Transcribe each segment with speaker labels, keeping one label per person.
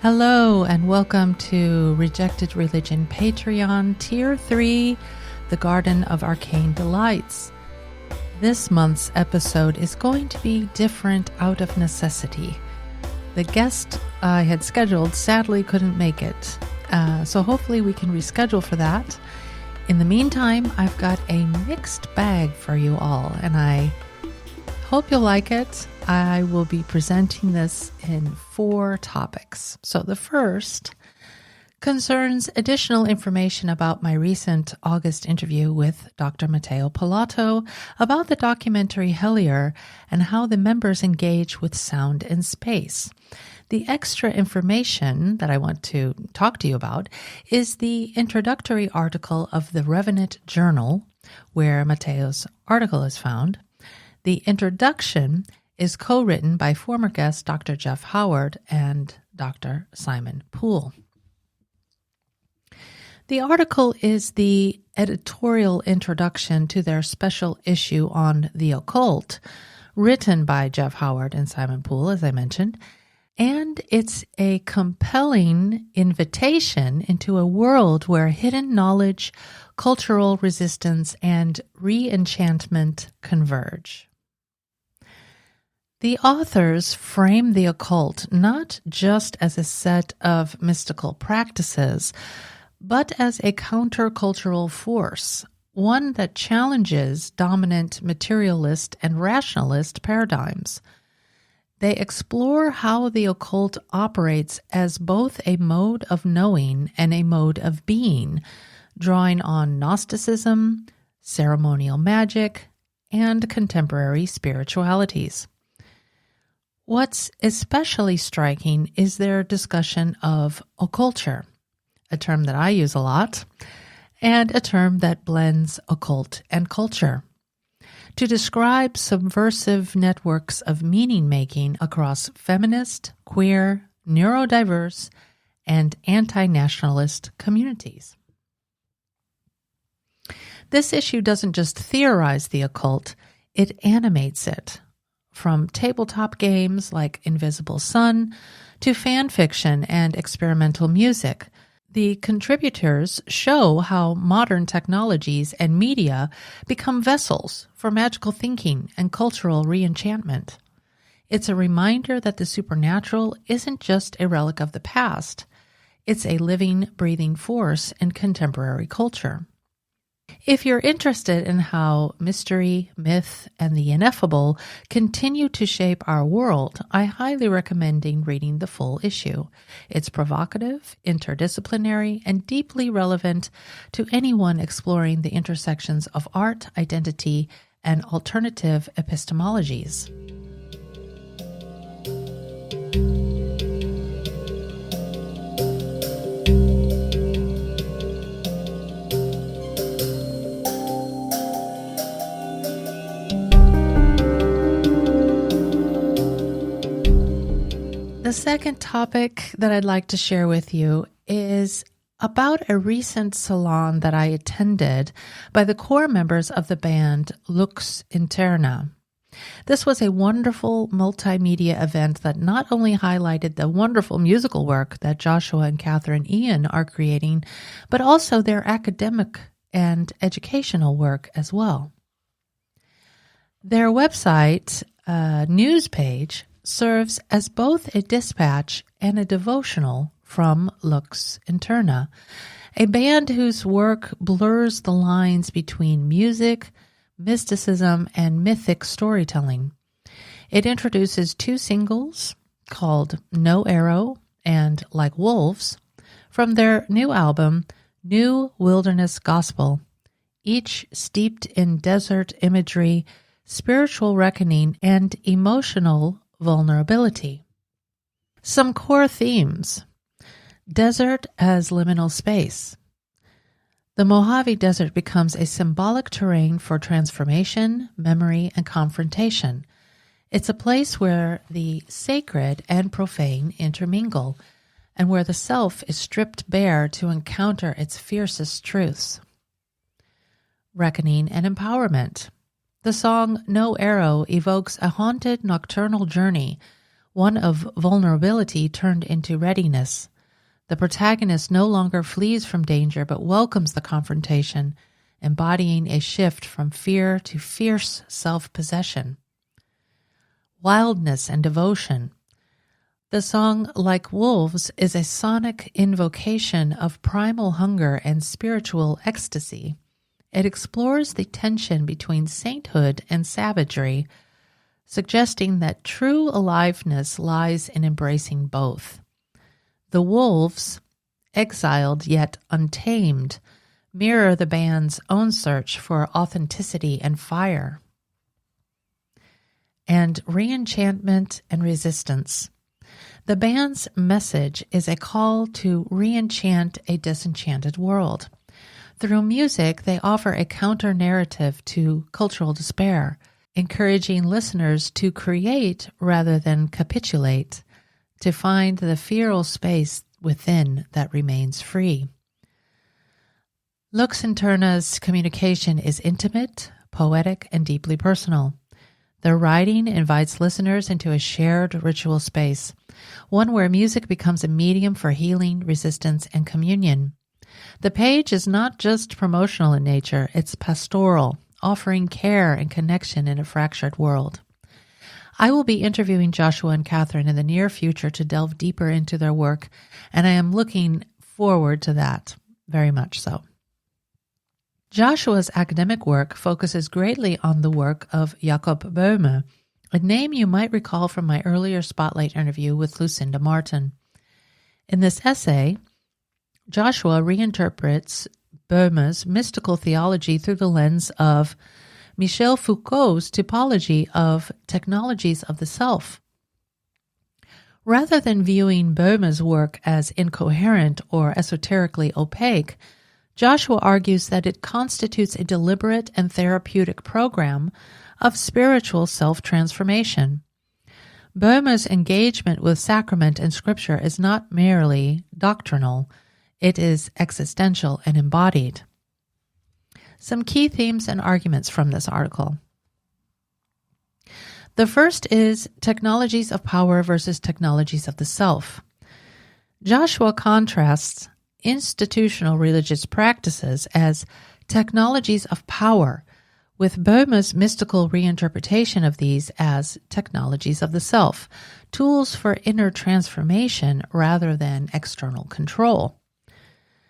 Speaker 1: Hello and welcome to Rejected Religion Patreon Tier 3, The Garden of Arcane Delights. This month's episode is going to be different out of necessity. The guest I had scheduled sadly couldn't make it, so hopefully we can reschedule for that. In the meantime, I've got a mixed bag for you all, and I hope you'll like it. I will be presenting this in 4 topics. So the first concerns additional information about my recent August interview with Dr. Matteo Pilato about the documentary Hellier and how the members engage with sound and space. The extra information that I want to talk to you about is the introductory article of the Revenant Journal, where Matteo's article is found. The introduction is co-written by former guest Dr. Jeff Howard and Dr. Simon Poole. The article is the editorial introduction to their special issue on the occult, written by Jeff Howard and Simon Poole, as I mentioned, and it's a compelling invitation into a world where hidden knowledge, cultural resistance, and re-enchantment converge. The authors frame the occult not just as a set of mystical practices, but as a countercultural force, one that challenges dominant materialist and rationalist paradigms. They explore how the occult operates as both a mode of knowing and a mode of being, drawing on Gnosticism, ceremonial magic, and contemporary spiritualities. What's especially striking is their discussion of occulture, a term that I use a lot, and a term that blends occult and culture, to describe subversive networks of meaning-making across feminist, queer, neurodiverse, and anti-nationalist communities. This issue doesn't just theorize the occult, it animates it. From tabletop games like Invisible Sun to fan fiction and experimental music, the contributors show how modern technologies and media become vessels for magical thinking and cultural re-enchantment. It's a reminder that the supernatural isn't just a relic of the past. It's a living, breathing force in contemporary culture. If you're interested in how mystery, myth, and the ineffable continue to shape our world, I highly recommend reading the full issue. It's provocative, interdisciplinary, and deeply relevant to anyone exploring the intersections of art, identity, and alternative epistemologies. The second topic that I'd like to share with you is about a recent salon that I attended by the core members of the band Lux Interna. This was a wonderful multimedia event that not only highlighted the wonderful musical work that Joshua and Catherine Ian are creating, but also their academic and educational work as well. Their website news page serves as both a dispatch and a devotional from Lux Interna, a band whose work blurs the lines between music, mysticism, and mythic storytelling. It introduces 2 singles called No Arrow and Like Wolves from their new album, New Wilderness Gospel, each steeped in desert imagery, spiritual reckoning, and emotional vulnerability. Some core themes: desert as liminal space. The Mojave Desert becomes a symbolic terrain for transformation, memory, and confrontation. It's a place where the sacred and profane intermingle, and where the self is stripped bare to encounter its fiercest truths. Reckoning and empowerment. The song No Arrow evokes a haunted nocturnal journey one of vulnerability turned into readiness. The protagonist no longer flees from danger but welcomes the confrontation, embodying a shift from fear to fierce self-possession. Wildness and devotion. The song Like Wolves is a sonic invocation of primal hunger and spiritual ecstasy. It explores the tension between sainthood and savagery, suggesting that true aliveness lies in embracing both. The wolves, exiled yet untamed, mirror the band's own search for authenticity and fire. And re-enchantment and resistance. The band's message is a call to re-enchant a disenchanted world. Through music, they offer a counter-narrative to cultural despair, encouraging listeners to create rather than capitulate, to find the feral space within that remains free. Lux Interna's communication is intimate, poetic, and deeply personal. Their writing invites listeners into a shared ritual space, one where music becomes a medium for healing, resistance, and communion. The page is not just promotional in nature, it's pastoral, offering care and connection in a fractured world. I will be interviewing Joshua and Catherine in the near future to delve deeper into their work, and I am looking forward to that, very much so. Joshua's academic work focuses greatly on the work of Jacob Boehme, a name you might recall from my earlier Spotlight interview with Lucinda Martin. In this essay, Joshua reinterprets Boehme's mystical theology through the lens of Michel Foucault's typology of technologies of the self. Rather than viewing Boehme's work as incoherent or esoterically opaque, Joshua argues that it constitutes a deliberate and therapeutic program of spiritual self-transformation. Boehme's engagement with sacrament and scripture is not merely doctrinal, it is existential and embodied. Some key themes and arguments from this article. The first is technologies of power versus technologies of the self. Joshua contrasts institutional religious practices as technologies of power, with Boehme's mystical reinterpretation of these as technologies of the self, tools for inner transformation rather than external control.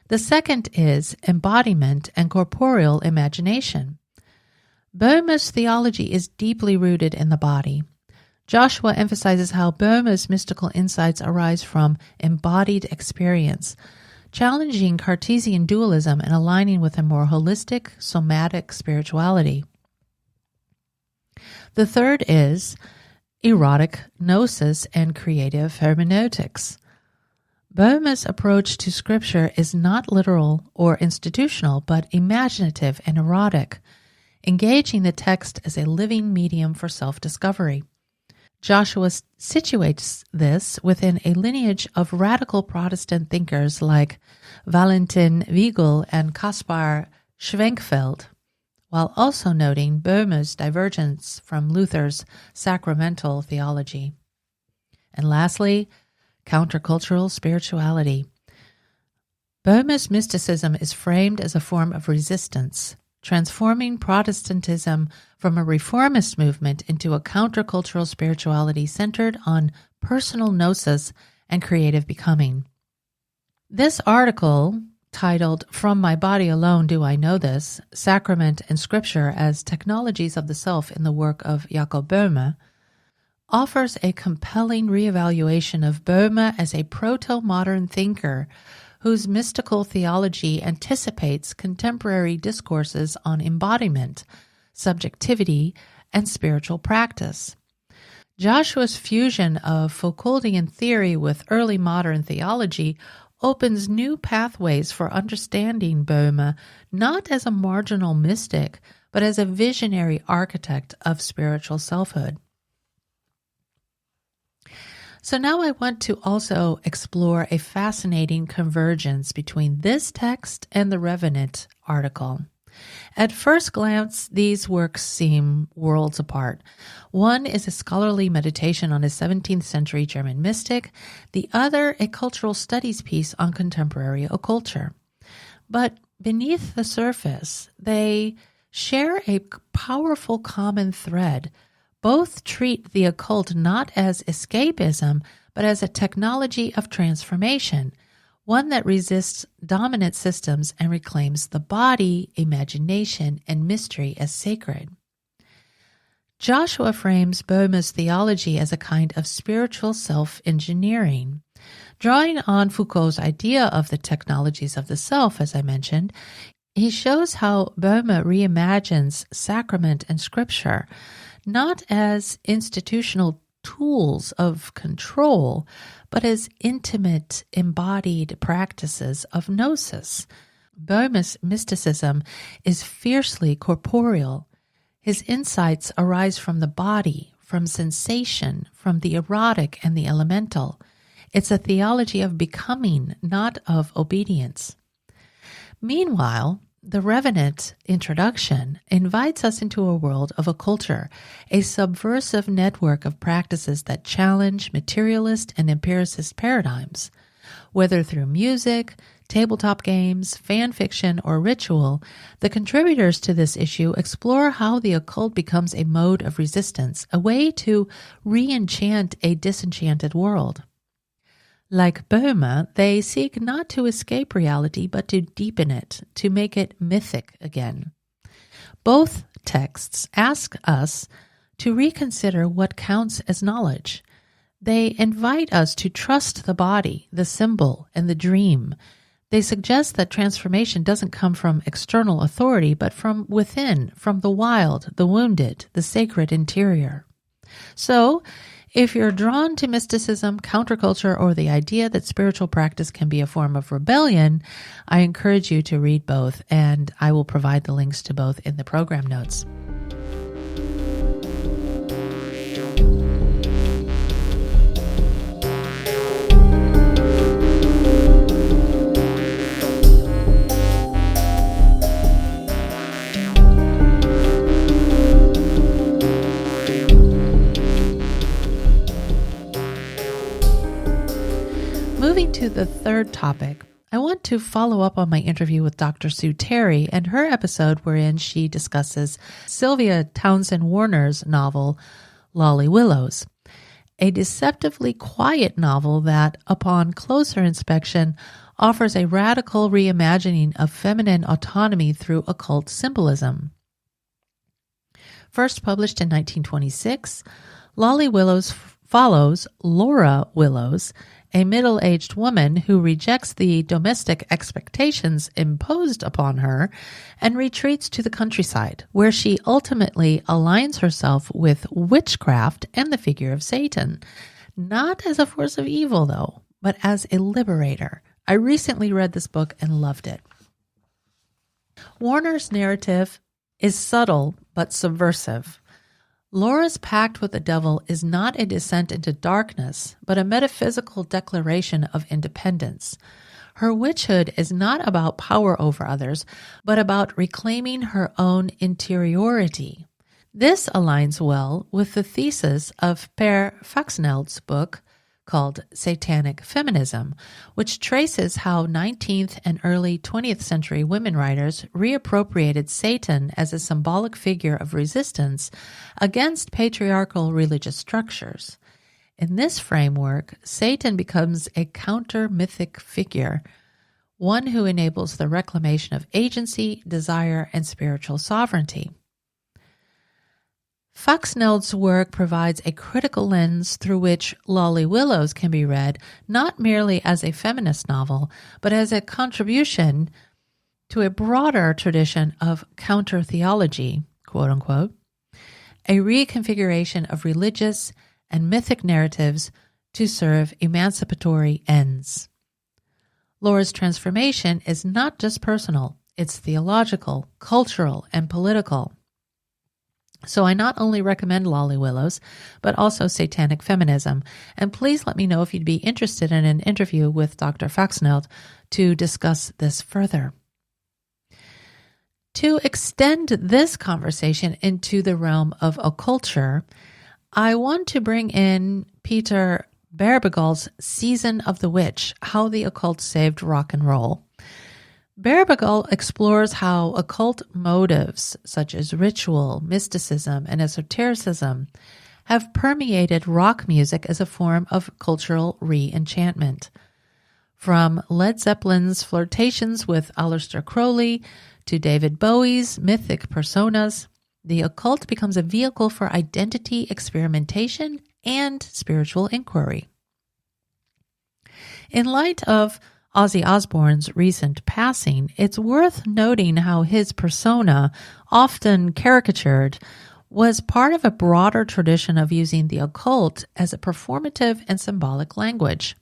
Speaker 1: The second is embodiment and corporeal imagination. Boehme's theology is deeply rooted in the body. Joshua emphasizes how Boehme's mystical insights arise from embodied experience, challenging Cartesian dualism and aligning with a more holistic, somatic spirituality. The third is erotic gnosis and creative hermeneutics. Boehme's approach to scripture is not literal or institutional, but imaginative and erotic, engaging the text as a living medium for self-discovery. Joshua situates this within a lineage of radical Protestant thinkers like Valentin Weigel and Kaspar Schwenkfeld, while also noting Boehme's divergence from Luther's sacramental theology. And lastly, countercultural spirituality. Boehme's mysticism is framed as a form of resistance, transforming Protestantism from a reformist movement into a countercultural spirituality centered on personal gnosis and creative becoming. This article, titled From My Body Alone Do I Know This? Sacrament and Scripture as Technologies of the Self in the Work of Jacob Boehme, offers a compelling reevaluation of Boehme as a proto-modern thinker whose mystical theology anticipates contemporary discourses on embodiment, subjectivity, and spiritual practice. Joshua's fusion of Foucauldian theory with early modern theology opens new pathways for understanding Boehme not as a marginal mystic, but as a visionary architect of spiritual selfhood. So now I want to also explore a fascinating convergence between this text and the Revenant article. At first glance, these works seem worlds apart. One is a scholarly meditation on a 17th century German mystic, the other a cultural studies piece on contemporary occulture. But beneath the surface, they share a powerful common thread. Both treat the occult not as escapism, but as a technology of transformation, one that resists dominant systems and reclaims the body, imagination, and mystery as sacred. Joshua frames Boehme's theology as a kind of spiritual self-engineering. Drawing on Foucault's idea of the technologies of the self, as I mentioned, he shows how Boehme reimagines sacrament and scripture, not as institutional tools of control, but as intimate, embodied practices of gnosis. Boehme's mysticism is fiercely corporeal. His insights arise from the body, from sensation, from the erotic and the elemental. It's a theology of becoming, not of obedience. Meanwhile, the Revenant introduction invites us into a world of occulture, a subversive network of practices that challenge materialist and empiricist paradigms. Whether through music, tabletop games, fan fiction, or ritual, the contributors to this issue explore how the occult becomes a mode of resistance, a way to re-enchant a disenchanted world. Like Boehme, they seek not to escape reality, but to deepen it, to make it mythic again. Both texts ask us to reconsider what counts as knowledge. They invite us to trust the body, the symbol, and the dream. They suggest that transformation doesn't come from external authority, but from within, from the wild, the wounded, the sacred interior. So, if you're drawn to mysticism, counterculture, or the idea that spiritual practice can be a form of rebellion, I encourage you to read both, and I will provide the links to both in the program notes. Moving to the third topic, I want to follow up on my interview with Dr. Sue Terry and her episode wherein she discusses Sylvia Townsend Warner's novel, Lolly Willowes, a deceptively quiet novel that, upon closer inspection, offers a radical reimagining of feminine autonomy through occult symbolism. First published in 1926, Lolly Willowes follows Laura Willowes, a middle-aged woman who rejects the domestic expectations imposed upon her and retreats to the countryside, where she ultimately aligns herself with witchcraft and the figure of Satan, not as a force of evil, though, but as a liberator. I recently read this book and loved it. Warner's narrative is subtle but subversive. Laura's pact with the devil is not a descent into darkness, but a metaphysical declaration of independence. Her witchhood is not about power over others, but about reclaiming her own interiority. This aligns well with the thesis of Per Faxneld's book called Satanic Feminism, which traces how 19th and early 20th century women writers reappropriated Satan as a symbolic figure of resistance against patriarchal religious structures. In this framework, Satan becomes a counter-mythic figure, one who enables the reclamation of agency, desire, and spiritual sovereignty. Faxneld's work provides a critical lens through which Lolly Willowes can be read not merely as a feminist novel, but as a contribution to a broader tradition of counter-theology, quote-unquote, a reconfiguration of religious and mythic narratives to serve emancipatory ends. Laura's transformation is not just personal, it's theological, cultural, and political. So I not only recommend Lolly Willowes, but also Satanic Feminism. And please let me know if you'd be interested in an interview with Dr. Faxneld to discuss this further. To extend this conversation into the realm of occulture, I want to bring in Peter Berbegal's Season of the Witch, How the Occult Saved Rock and Roll. Berbegal explores how occult motives such as ritual, mysticism, and esotericism have permeated rock music as a form of cultural re-enchantment. From Led Zeppelin's flirtations with Aleister Crowley to David Bowie's mythic personas, the occult becomes a vehicle for identity experimentation and spiritual inquiry. In light of Ozzy Osbourne's recent passing, it's worth noting how his persona, often caricatured, was part of a broader tradition of using the occult as a performative and symbolic language.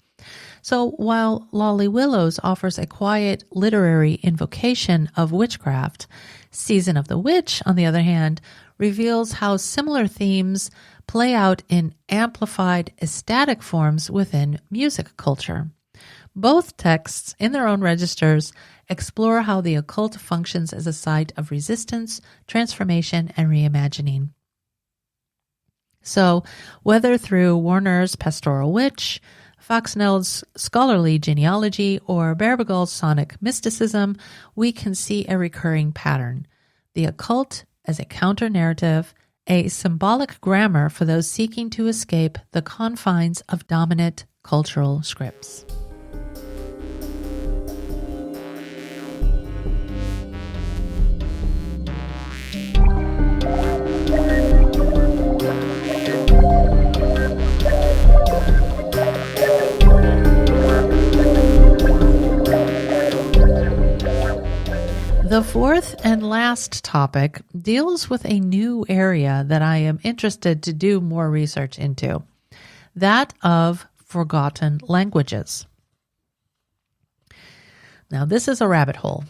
Speaker 1: So while Lolly Willowes offers a quiet literary invocation of witchcraft, Season of the Witch, on the other hand, reveals how similar themes play out in amplified ecstatic forms within music culture. Both texts, in their own registers, explore how the occult functions as a site of resistance, transformation, and reimagining. So, whether through Warner's Pastoral Witch, Foxnell's scholarly genealogy, or Berbegal's sonic mysticism, we can see a recurring pattern. The occult as a counter-narrative, a symbolic grammar for those seeking to escape the confines of dominant cultural scripts. The fourth and last topic deals with a new area that I am interested to do more research into, that of forgotten languages. Now, this is a rabbit hole.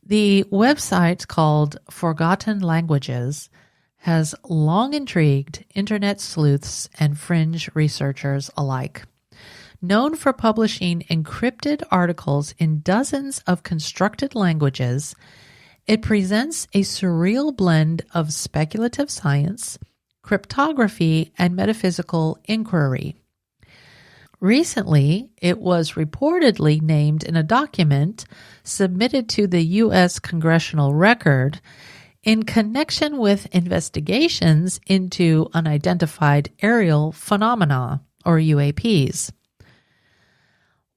Speaker 1: The website called Forgotten Languages has long intrigued internet sleuths and fringe researchers alike. Known for publishing encrypted articles in dozens of constructed languages, it presents a surreal blend of speculative science, cryptography, and metaphysical inquiry. Recently, it was reportedly named in a document submitted to the U.S. Congressional Record in connection with investigations into unidentified aerial phenomena, or UAPs.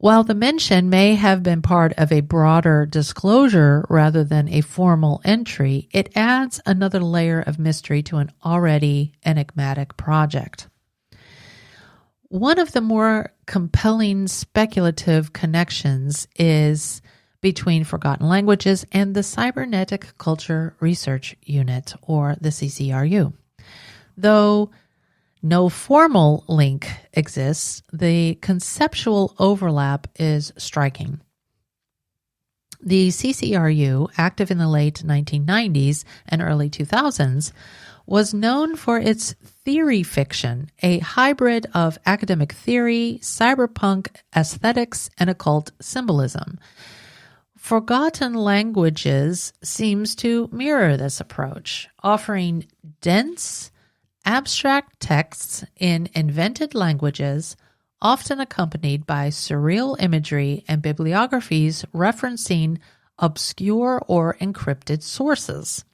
Speaker 1: While the mention may have been part of a broader disclosure rather than a formal entry, it adds another layer of mystery to an already enigmatic project. One of the more compelling speculative connections is between Forgotten Languages and the Cybernetic Culture Research Unit, or the CCRU. Though no formal link exists, the conceptual overlap is striking. The CCRU, active in the late 1990s and early 2000s, was known for its theory fiction, a hybrid of academic theory, cyberpunk aesthetics, and occult symbolism. Forgotten Languages seems to mirror this approach, offering dense, abstract texts in invented languages, often accompanied by surreal imagery and bibliographies referencing obscure or encrypted sources.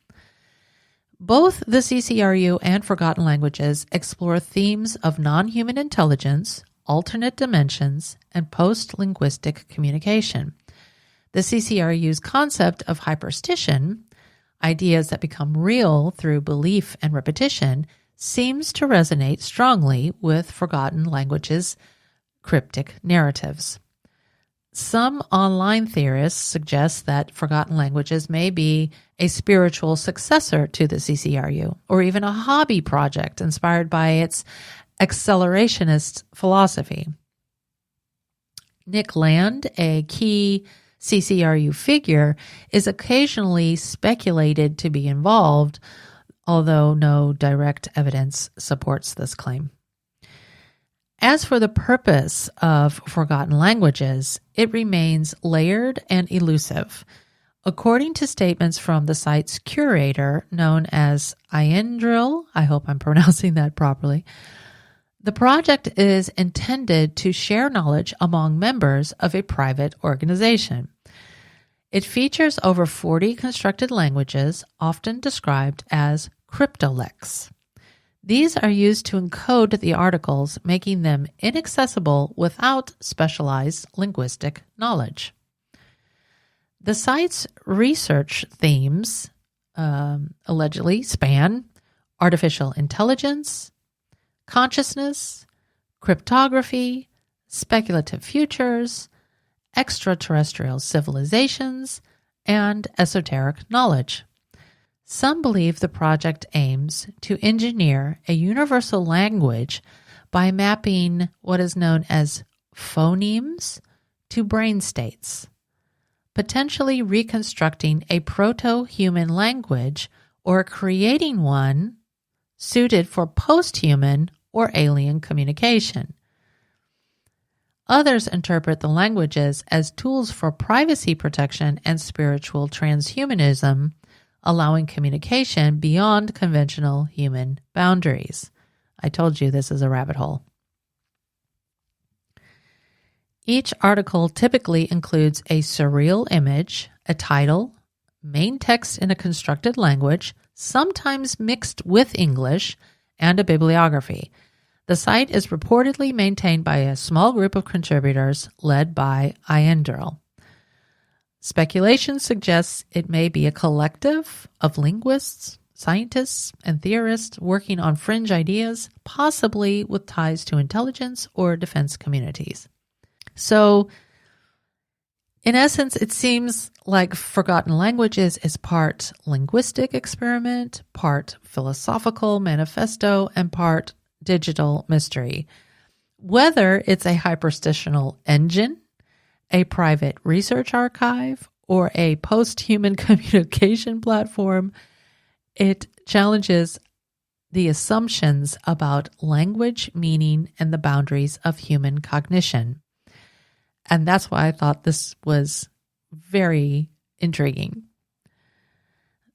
Speaker 1: Both the CCRU and Forgotten Languages explore themes of non-human intelligence, alternate dimensions, and post-linguistic communication. The CCRU's concept of hyperstition, ideas that become real through belief and repetition, seems to resonate strongly with Forgotten Languages' cryptic narratives. Some online theorists suggest that Forgotten Languages may be a spiritual successor to the CCRU, or even a hobby project inspired by its accelerationist philosophy. Nick Land, a key CCRU figure, is occasionally speculated to be involved, although no direct evidence supports this claim. As for the purpose of Forgotten Languages, it remains layered and elusive. According to statements from the site's curator, known as Iendril, I hope I'm pronouncing that properly, the project is intended to share knowledge among members of a private organization. It features over 40 constructed languages, often described as cryptolex. These are used to encode the articles, making them inaccessible without specialized linguistic knowledge. The site's research themes allegedly span artificial intelligence, consciousness, cryptography, speculative futures, extraterrestrial civilizations, and esoteric knowledge. Some believe the project aims to engineer a universal language by mapping what is known as phonemes to brain states, potentially reconstructing a proto-human language or creating one suited for post-human or alien communication. Others interpret the languages as tools for privacy protection and spiritual transhumanism, allowing communication beyond conventional human boundaries. I told you this is a rabbit hole. Each article typically includes a surreal image, a title, main text in a constructed language, sometimes mixed with English, and a bibliography. The site is reportedly maintained by a small group of contributors led by Iendril. Speculation suggests it may be a collective of linguists, scientists, and theorists working on fringe ideas, possibly with ties to intelligence or defense communities. So, in essence, it seems like Forgotten Languages is part linguistic experiment, part philosophical manifesto, and part digital mystery. Whether it's a hyperstitional engine, a private research archive, or a post-human communication platform, it challenges the assumptions about language, meaning, and the boundaries of human cognition. And that's why I thought this was very intriguing.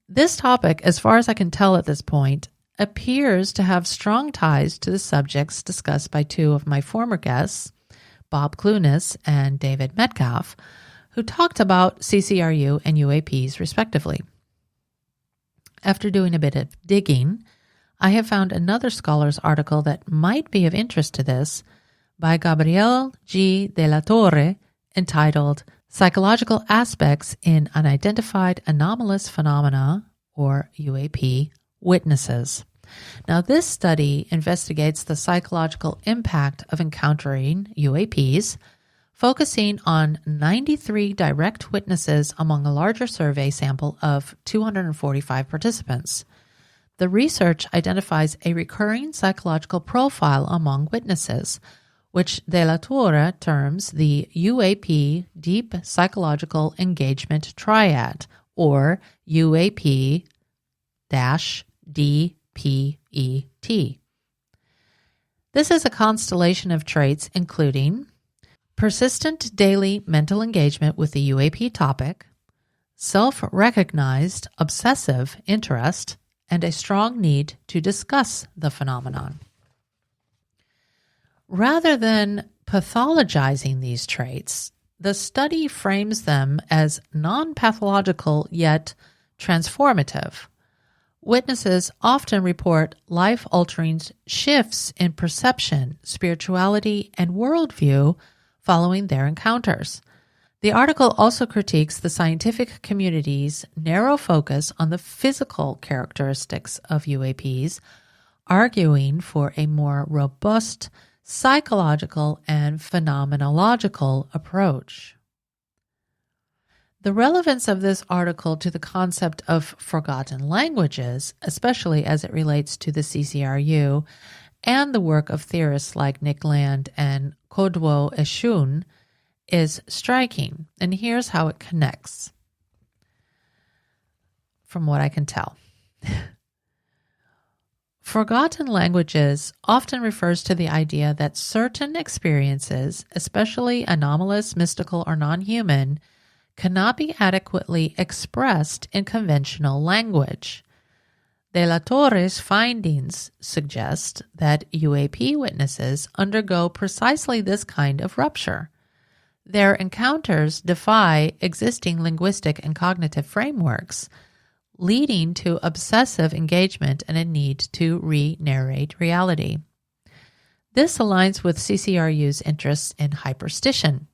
Speaker 1: This topic, as far as I can tell at this point, appears to have strong ties to the subjects discussed by two of my former guests, Bob Clunas and David Metcalf, who talked about CCRU and UAPs respectively. After doing a bit of digging, I have found another scholar's article that might be of interest to this by Gabriel G. de la Torre, entitled Psychological Aspects in Unidentified Anomalous Phenomena, or UAP, Witnesses. Now, this study investigates the psychological impact of encountering UAPs, focusing on 93 direct witnesses among a larger survey sample of 245 participants. The research identifies a recurring psychological profile among witnesses, which De La Torre terms the UAP Deep Psychological Engagement Triad, or UAP-DPET. This is a constellation of traits including persistent daily mental engagement with the UAP topic, self-recognized obsessive interest, and a strong need to discuss the phenomenon. Rather than pathologizing these traits, the study frames them as non-pathological yet transformative. Witnesses often report life-altering shifts in perception, spirituality, and worldview following their encounters. The article also critiques the scientific community's narrow focus on the physical characteristics of UAPs, arguing for a more robust psychological and phenomenological approach. The relevance of this article to the concept of forgotten languages, especially as it relates to the CCRU and the work of theorists like Nick Land and Kodwo Eshun, is striking, and here's how it connects, from what I can tell. Forgotten languages often refers to the idea that certain experiences, especially anomalous, mystical, or non-human, cannot be adequately expressed in conventional language. De la Torre's findings suggest that UAP witnesses undergo precisely this kind of rupture. Their encounters defy existing linguistic and cognitive frameworks, leading to obsessive engagement and a need to re-narrate reality. This aligns with CCRU's interests in hyperstition,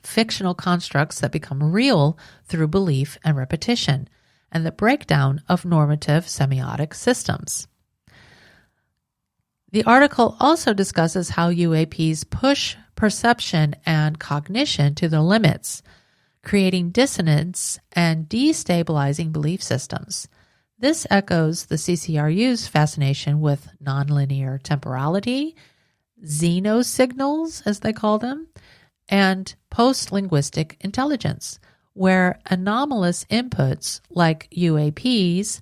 Speaker 1: fictional constructs that become real through belief and repetition, and the breakdown of normative semiotic systems. The article also discusses how UAPs push perception and cognition to their limits, creating dissonance and destabilizing belief systems. This echoes the CCRU's fascination with nonlinear temporality, xenosignals, as they call them, and post-linguistic intelligence, where anomalous inputs like UAPs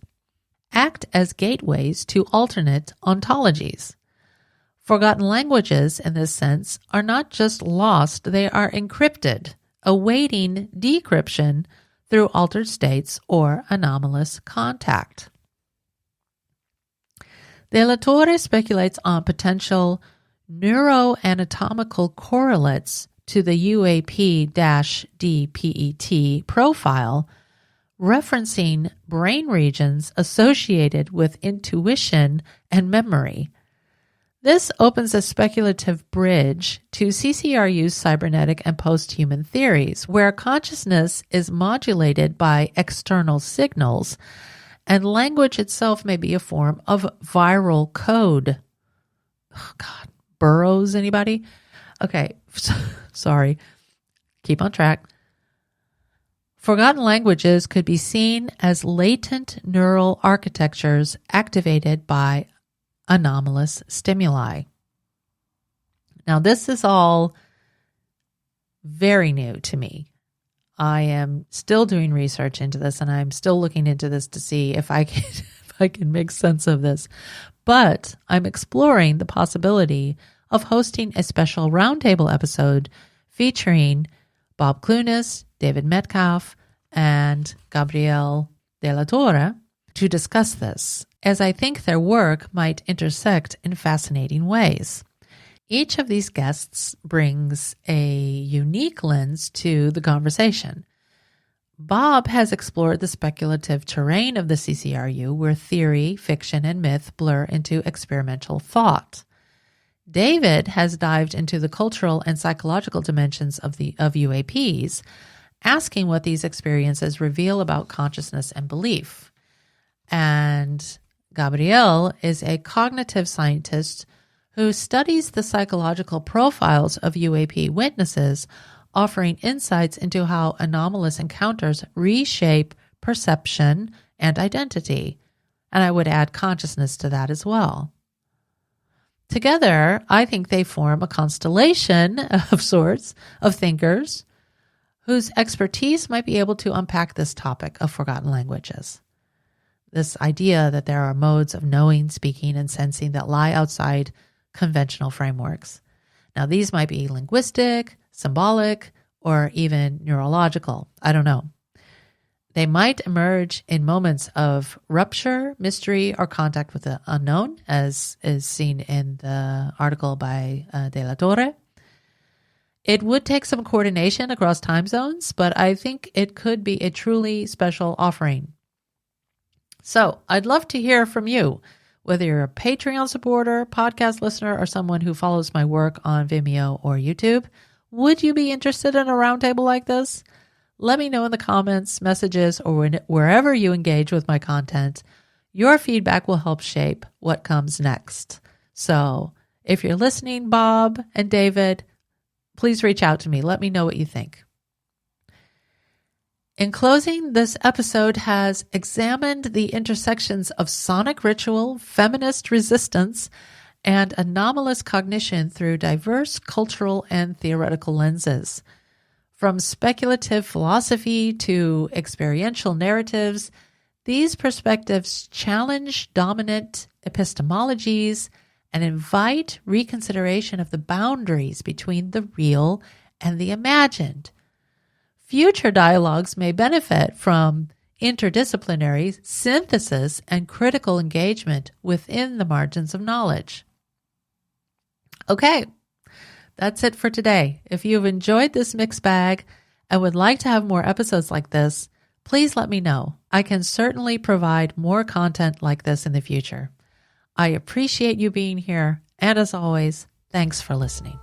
Speaker 1: act as gateways to alternate ontologies. Forgotten languages, in this sense, are not just lost, they are encrypted, awaiting decryption through altered states or anomalous contact. De la Torre speculates on potential neuroanatomical correlates to the UAP-DPET profile, referencing brain regions associated with intuition and memory. This opens a speculative bridge to CCRU's cybernetic and post-human theories, where consciousness is modulated by external signals, and language itself may be a form of viral code. Oh, God. Burroughs, anybody? Okay, sorry. Keep on track. Forgotten languages could be seen as latent neural architectures activated by anomalous stimuli. Now, this is all very new to me. I am still doing research into this, and I'm still looking into this to see if I can make sense of this. But I'm exploring the possibility of hosting a special roundtable episode featuring Bob Clunas, David Metcalf, and Gabrielle de la Torre to discuss this, as I think their work might intersect in fascinating ways. Each of these guests brings a unique lens to the conversation. Bob has explored the speculative terrain of the CCRU, where theory, fiction, and myth blur into experimental thought. David has dived into the cultural and psychological dimensions of UAPs, asking what these experiences reveal about consciousness and belief. And Gabrielle is a cognitive scientist who studies the psychological profiles of UAP witnesses, offering insights into how anomalous encounters reshape perception and identity. And I would add consciousness to that as well. Together, I think they form a constellation of sorts of thinkers whose expertise might be able to unpack this topic of forgotten languages. This idea that there are modes of knowing, speaking, and sensing that lie outside conventional frameworks. Now, these might be linguistic, symbolic, or even neurological. I don't know. They might emerge in moments of rupture, mystery, or contact with the unknown, as is seen in the article by De la Torre. It would take some coordination across time zones, but I think it could be a truly special offering. So I'd love to hear from you, whether you're a Patreon supporter, podcast listener, or someone who follows my work on Vimeo or YouTube. Would you be interested in a roundtable like this? Let me know in the comments, messages, or wherever you engage with my content. Your feedback will help shape what comes next. So if you're listening, Bob and David, please reach out to me. Let me know what you think. In closing, this episode has examined the intersections of sonic ritual, feminist resistance, and anomalous cognition through diverse cultural and theoretical lenses. From speculative philosophy to experiential narratives, these perspectives challenge dominant epistemologies and invite reconsideration of the boundaries between the real and the imagined. Future dialogues may benefit from interdisciplinary synthesis and critical engagement within the margins of knowledge. Okay, that's it for today. If you've enjoyed this mixed bag and would like to have more episodes like this, please let me know. I can certainly provide more content like this in the future. I appreciate you being here, and as always, thanks for listening.